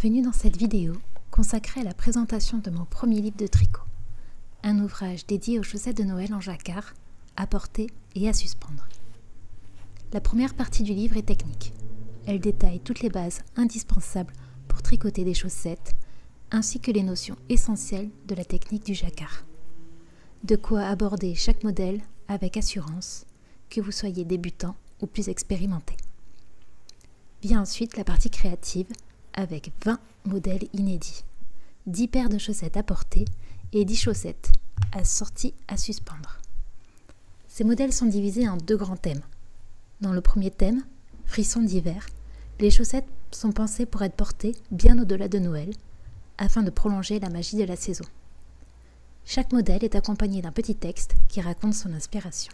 Bienvenue dans cette vidéo consacrée à la présentation de mon premier livre de tricot, un ouvrage dédié aux chaussettes de Noël en jacquard, à porter et à suspendre. La première partie du livre est technique. Elle détaille toutes les bases indispensables pour tricoter des chaussettes, ainsi que les notions essentielles de la technique du jacquard. De quoi aborder chaque modèle avec assurance, que vous soyez débutant ou plus expérimenté. Vient ensuite la partie créative, avec 20 modèles inédits, 10 paires de chaussettes à porter et 10 chaussettes assorties à suspendre. Ces modèles sont divisés en 2 grands thèmes. Dans le premier thème, frissons d'hiver, les chaussettes sont pensées pour être portées bien au-delà de Noël, afin de prolonger la magie de la saison. Chaque modèle est accompagné d'un petit texte qui raconte son inspiration.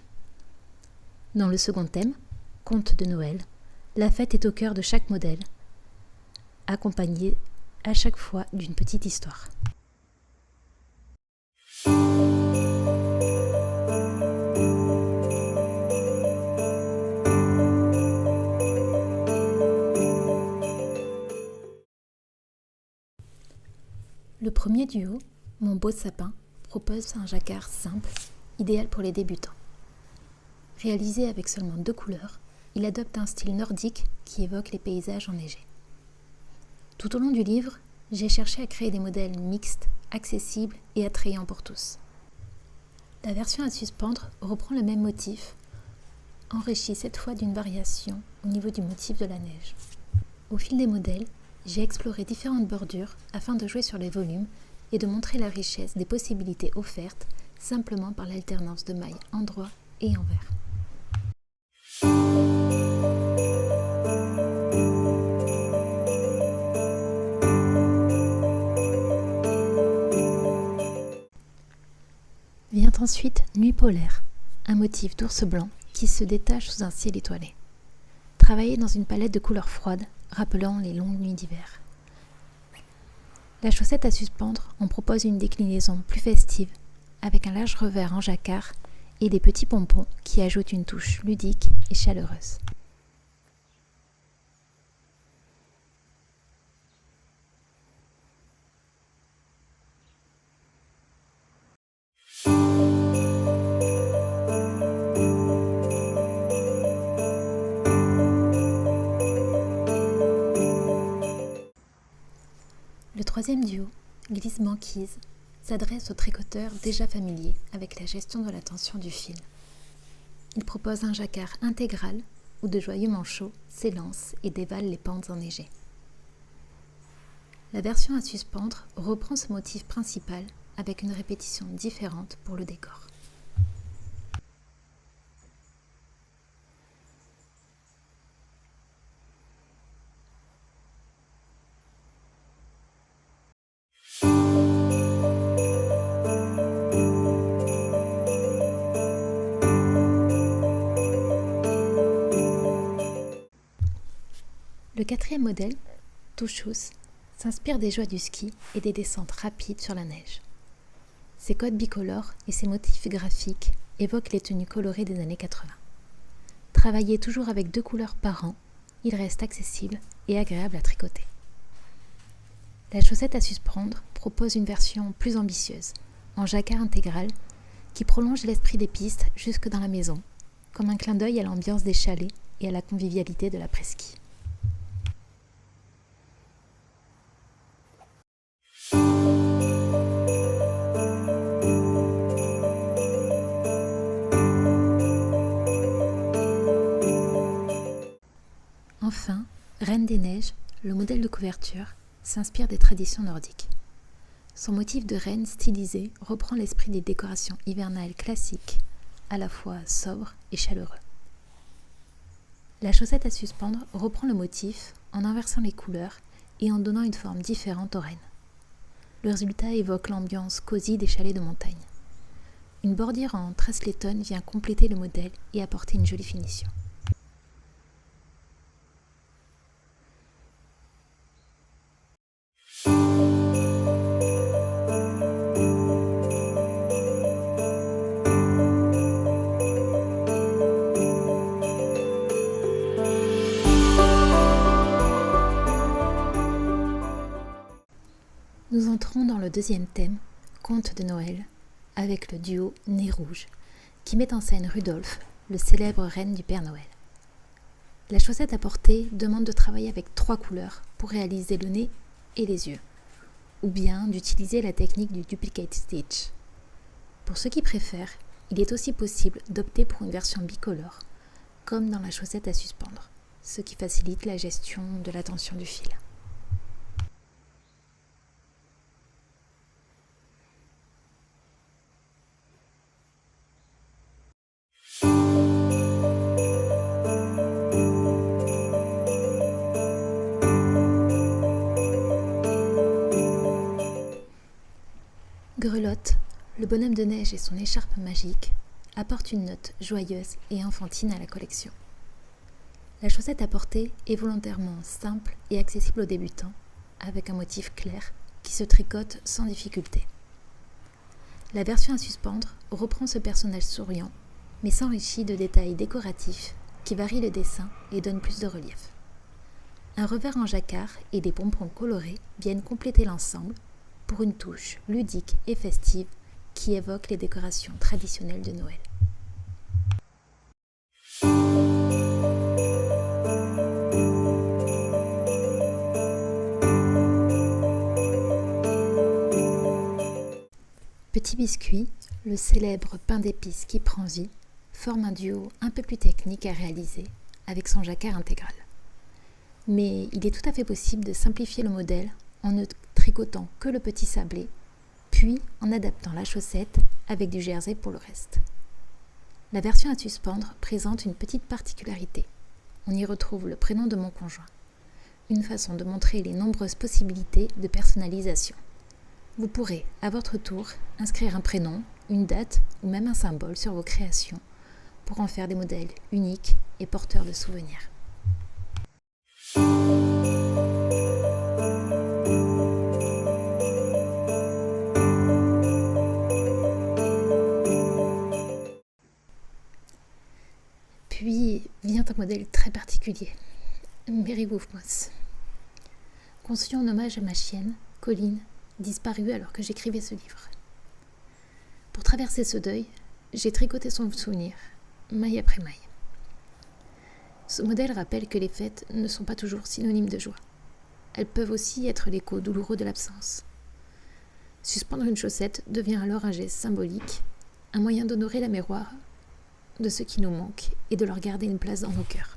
Dans le second thème, conte de Noël, la fête est au cœur de chaque modèle, accompagné à chaque fois d'une petite histoire. Le premier duo, Mon beau sapin, propose un jacquard simple, idéal pour les débutants. Réalisé avec seulement 2 couleurs, il adopte un style nordique qui évoque les paysages enneigés. Tout au long du livre, j'ai cherché à créer des modèles mixtes, accessibles et attrayants pour tous. La version à suspendre reprend le même motif, enrichi cette fois d'une variation au niveau du motif de la neige. Au fil des modèles, j'ai exploré différentes bordures afin de jouer sur les volumes et de montrer la richesse des possibilités offertes simplement par l'alternance de mailles endroit et envers. Vient ensuite Nuit polaire, un motif d'ours blanc qui se détache sous un ciel étoilé. Travaillé dans une palette de couleurs froides, rappelant les longues nuits d'hiver. La chaussette à suspendre en propose une déclinaison plus festive, avec un large revers en jacquard et des petits pompons qui ajoutent une touche ludique et chaleureuse. Le troisième duo, Glisse Banquise, s'adresse aux tricoteurs déjà familiers avec la gestion de la tension du fil. Il propose un jacquard intégral où de joyeux manchots s'élancent et dévalent les pentes enneigées. La version à suspendre reprend ce motif principal avec une répétition différente pour le décor. Le quatrième modèle, Touchous, s'inspire des joies du ski et des descentes rapides sur la neige. Ses codes bicolores et ses motifs graphiques évoquent les tenues colorées des années 80. Travaillé toujours avec 2 couleurs par an, il reste accessible et agréable à tricoter. La chaussette à suspendre propose une version plus ambitieuse, en jacquard intégral, qui prolonge l'esprit des pistes jusque dans la maison, comme un clin d'œil à l'ambiance des chalets et à la convivialité de l'après-ski. Enfin, Reine des Neiges, le modèle de couverture, s'inspire des traditions nordiques. Son motif de reine stylisée reprend l'esprit des décorations hivernales classiques, à la fois sobres et chaleureux. La chaussette à suspendre reprend le motif en inversant les couleurs et en donnant une forme différente aux reines. Le résultat évoque l'ambiance cosy des chalets de montagne. Une bordure en tressletton vient compléter le modèle et apporter une jolie finition. le deuxième thème, Conte de Noël, avec le duo Nez Rouge, qui met en scène Rudolph, le célèbre reine du Père Noël. La chaussette à porter demande de travailler avec 3 couleurs pour réaliser le nez et les yeux, ou bien d'utiliser la technique du duplicate stitch. Pour ceux qui préfèrent, il est aussi possible d'opter pour une version bicolore, comme dans la chaussette à suspendre, ce qui facilite la gestion de la tension du fil. Grelotte, le bonhomme de neige et son écharpe magique, apportent une note joyeuse et enfantine à la collection. La chaussette à porter est volontairement simple et accessible aux débutants, avec un motif clair qui se tricote sans difficulté. La version à suspendre reprend ce personnage souriant, mais s'enrichit de détails décoratifs qui varient le dessin et donnent plus de relief. Un revers en jacquard et des pompons colorés viennent compléter l'ensemble pour une touche ludique et festive qui évoque les décorations traditionnelles de Noël. Petit Biscuit, le célèbre pain d'épices qui prend vie, forme un duo un peu plus technique à réaliser avec son jacquard intégral. Mais il est tout à fait possible de simplifier le modèle en ne tricotant que le petit sablé, puis en adaptant la chaussette avec du jersey pour le reste. La version à suspendre présente une petite particularité. On y retrouve le prénom de mon conjoint, une façon de montrer les nombreuses possibilités de personnalisation. Vous pourrez, à votre tour, inscrire un prénom, une date ou même un symbole sur vos créations pour en faire des modèles uniques et porteurs de souvenirs. Puis vient un modèle très particulier, Mary Wolfmoss. Conçu en hommage à ma chienne, Colline, disparue alors que j'écrivais ce livre. Pour traverser ce deuil, j'ai tricoté son souvenir, maille après maille. Ce modèle rappelle que les fêtes ne sont pas toujours synonymes de joie. Elles peuvent aussi être l'écho douloureux de l'absence. Suspendre une chaussette devient alors un geste symbolique, un moyen d'honorer la mémoire de ceux qui nous manquent et de leur garder une place dans nos cœurs.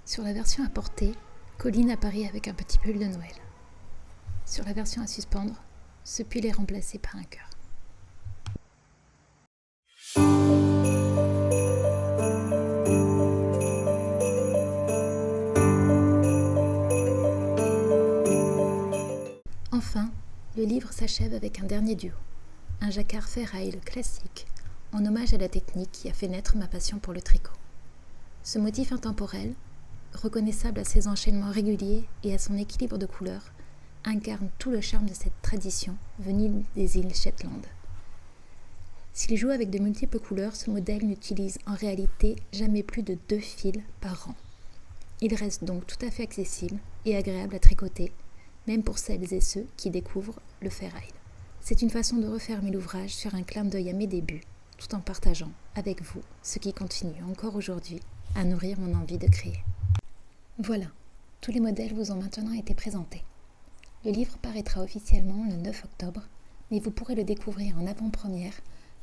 Sur la version à porter, Colline apparaît avec un petit pull de Noël. Sur la version à suspendre, ce pull est remplacé par un cœur. Enfin, le livre s'achève avec un dernier duo, un jacquard ferraille classique, en hommage à la technique qui a fait naître ma passion pour le tricot. Ce motif intemporel, reconnaissable à ses enchaînements réguliers et à son équilibre de couleurs, incarne tout le charme de cette tradition venue des îles Shetland. S'il joue avec de multiples couleurs, ce modèle n'utilise en réalité jamais plus de 2 fils par rang. Il reste donc tout à fait accessible et agréable à tricoter, même pour celles et ceux qui découvrent le ferraille. C'est une façon de refermer l'ouvrage sur un clin d'œil à mes débuts, tout en partageant avec vous ce qui continue encore aujourd'hui à nourrir mon envie de créer. Voilà, tous les modèles vous ont maintenant été présentés. Le livre paraîtra officiellement le 9 octobre, mais vous pourrez le découvrir en avant-première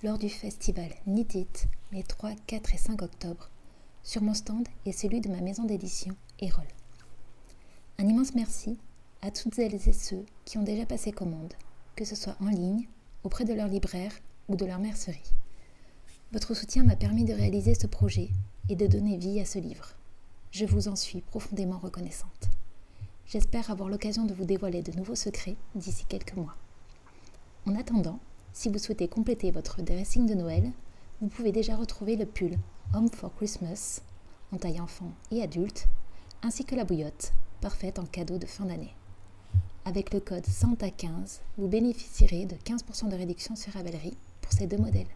lors du festival Knit It les 3, 4 et 5 octobre sur mon stand et celui de ma maison d'édition Erol. Un immense merci à toutes celles et ceux qui ont déjà passé commande, que ce soit en ligne, auprès de leur libraire ou de leur mercerie. Votre soutien m'a permis de réaliser ce projet et de donner vie à ce livre. Je vous en suis profondément reconnaissante. J'espère avoir l'occasion de vous dévoiler de nouveaux secrets d'ici quelques mois. En attendant, si vous souhaitez compléter votre dressing de Noël, vous pouvez déjà retrouver le pull Home for Christmas en taille enfant et adulte, ainsi que la bouillotte, parfaite en cadeau de fin d'année. Avec le code SANTA15, vous bénéficierez de 15% de réduction sur Ravelry pour ces 2 modèles.